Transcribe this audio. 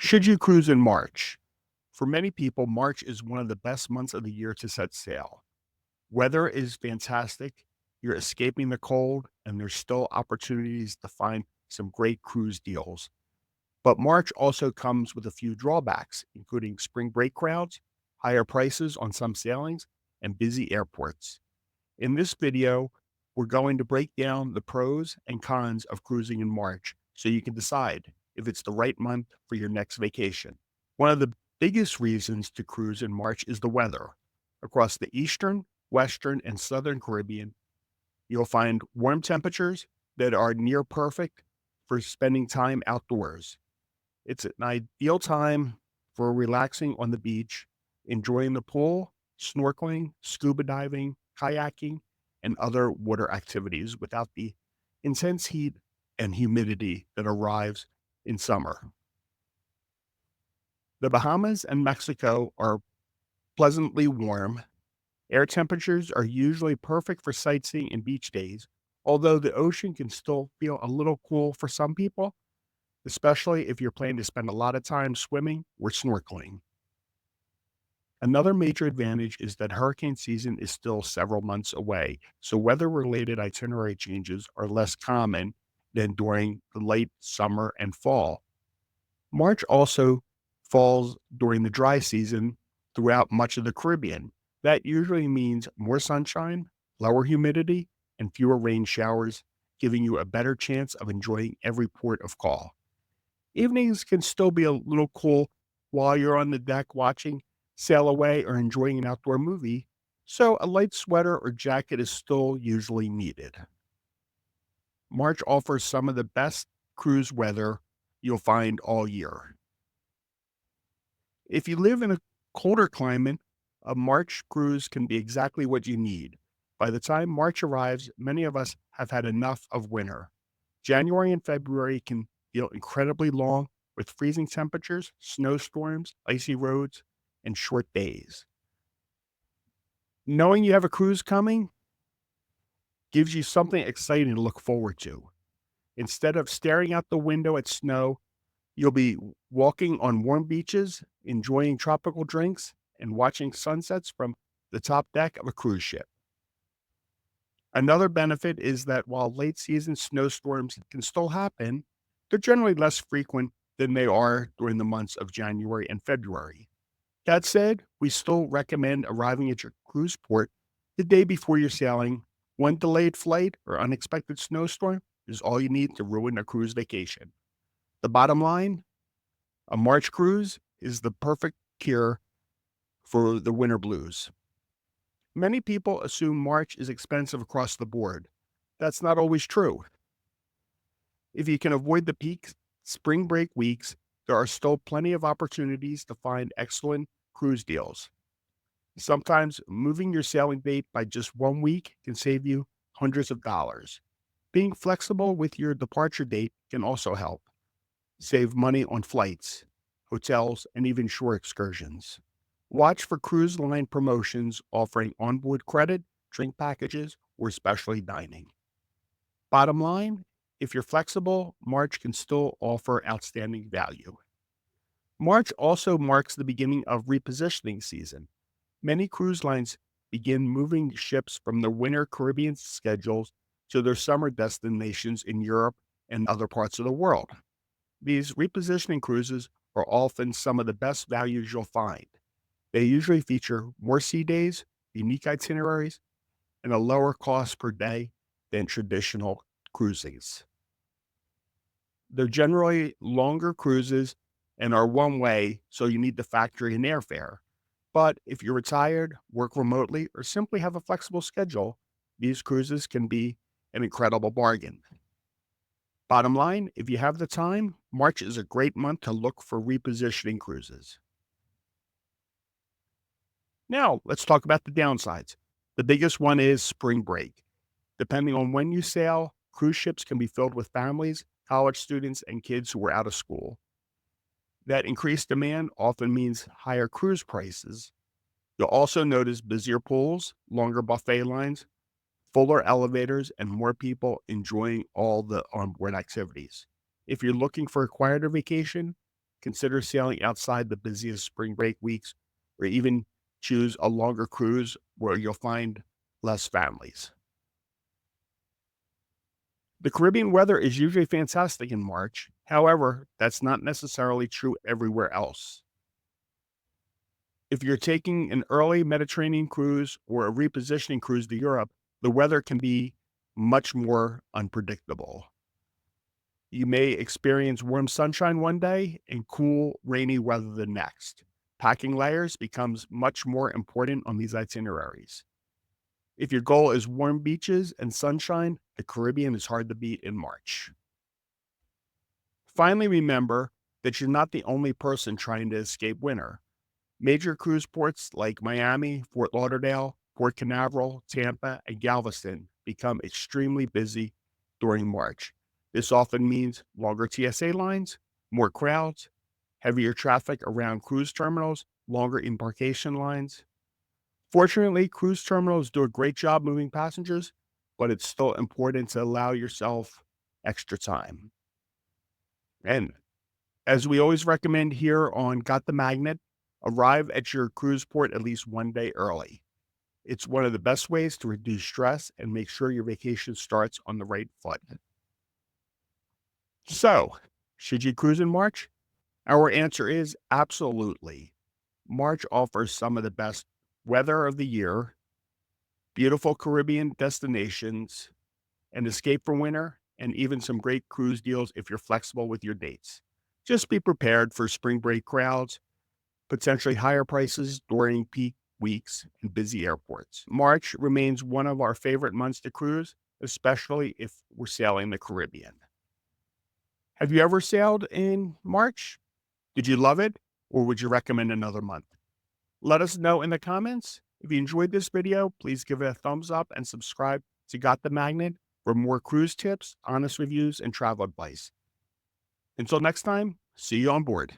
Should you cruise in March? For many people, March is one of the best months of the year to set sail. Weather is fantastic, you're escaping the cold, and there's still opportunities to find some great cruise deals. But March also comes with a few drawbacks, including spring break crowds, higher prices on some sailings, and busy airports. In this video, we're going to break down the pros and cons of cruising in March so you can decide if it's the right month for your next vacation. One of the biggest reasons to cruise in March is the weather. Across the eastern, western, and southern Caribbean, you'll find warm temperatures that are near perfect for spending time outdoors. It's an ideal time for relaxing on the beach, enjoying the pool, snorkeling, scuba diving, kayaking, and other water activities without the intense heat and humidity that arrives in summer. The Bahamas and Mexico are pleasantly warm. Air temperatures are usually perfect for sightseeing and beach days, although the ocean can still feel a little cool for some people, especially if you're planning to spend a lot of time swimming or snorkeling. Another major advantage is that hurricane season is still several months away, so weather-related itinerary changes are less common than during the late summer and fall. March also falls during the dry season throughout much of the Caribbean. That usually means more sunshine, lower humidity, and fewer rain showers, giving you a better chance of enjoying every port of call. Evenings can still be a little cool while you're on the deck watching sail away or enjoying an outdoor movie, so a light sweater or jacket is still usually needed. March offers some of the best cruise weather you'll find all year. If you live in a colder climate, a March cruise can be exactly what you need. By the time March arrives, many of us have had enough of winter. January and February can feel incredibly long with freezing temperatures, snowstorms, icy roads, and short days. Knowing you have a cruise coming gives you something exciting to look forward to. Instead of staring out the window at snow, you'll be walking on warm beaches, enjoying tropical drinks, and watching sunsets from the top deck of a cruise ship. Another benefit is that while late season snowstorms can still happen, they're generally less frequent than they are during the months of January and February. That said, we still recommend arriving at your cruise port the day before you're sailing. One delayed flight or unexpected snowstorm is all you need to ruin a cruise vacation. The bottom line, a March cruise is the perfect cure for the winter blues. Many people assume March is expensive across the board. That's not always true. If you can avoid the peak spring break weeks, there are still plenty of opportunities to find excellent cruise deals. Sometimes moving your sailing date by just 1 week can save you hundreds of dollars. Being flexible with your departure date can also help. Save money on flights, hotels, and even shore excursions. Watch for cruise line promotions offering onboard credit, drink packages, or specialty dining. Bottom line, if you're flexible, March can still offer outstanding value. March also marks the beginning of repositioning season. Many cruise lines begin moving ships from their winter Caribbean schedules to their summer destinations in Europe and other parts of the world. These repositioning cruises are often some of the best values you'll find. They usually feature more sea days, unique itineraries, and a lower cost per day than traditional cruises. They're generally longer cruises and are one way, so you need to factor in airfare. But if you're retired, work remotely, or simply have a flexible schedule, these cruises can be an incredible bargain. Bottom line, if you have the time, March is a great month to look for repositioning cruises. Now, let's talk about the downsides. The biggest one is spring break. Depending on when you sail, cruise ships can be filled with families, college students, and kids who are out of school. That increased demand often means higher cruise prices. You'll also notice busier pools, longer buffet lines, fuller elevators, and more people enjoying all the onboard activities. If you're looking for a quieter vacation, consider sailing outside the busiest spring break weeks, or even choose a longer cruise where you'll find less families. The Caribbean weather is usually fantastic in March. However, that's not necessarily true everywhere else. If you're taking an early Mediterranean cruise or a repositioning cruise to Europe, the weather can be much more unpredictable. You may experience warm sunshine one day and cool, rainy weather the next. Packing layers becomes much more important on these itineraries. If your goal is warm beaches and sunshine, the Caribbean is hard to beat in March. Finally, remember that you're not the only person trying to escape winter. Major cruise ports like Miami, Fort Lauderdale, Port Canaveral, Tampa, and Galveston become extremely busy during March. This often means longer TSA lines, more crowds, heavier traffic around cruise terminals, longer embarkation lines. Fortunately, cruise terminals do a great job moving passengers, but it's still important to allow yourself extra time. And as we always recommend here on Got the Magnet, arrive at your cruise port at least one day early. It's one of the best ways to reduce stress and make sure your vacation starts on the right foot. So, should you cruise in March? Our answer is absolutely. March offers some of the best weather of the year, beautiful Caribbean destinations, an escape from winter, and even some great cruise deals if you're flexible with your dates. Just be prepared for spring break crowds, potentially higher prices during peak weeks and busy airports. March remains one of our favorite months to cruise, especially if we're sailing the Caribbean. Have you ever sailed in March? Did you love it, or would you recommend another month? Let us know in the comments. If you enjoyed this video, please give it a thumbs up and subscribe to Got the Magnet for more cruise tips, honest reviews, and travel advice. Until next time, see you on board.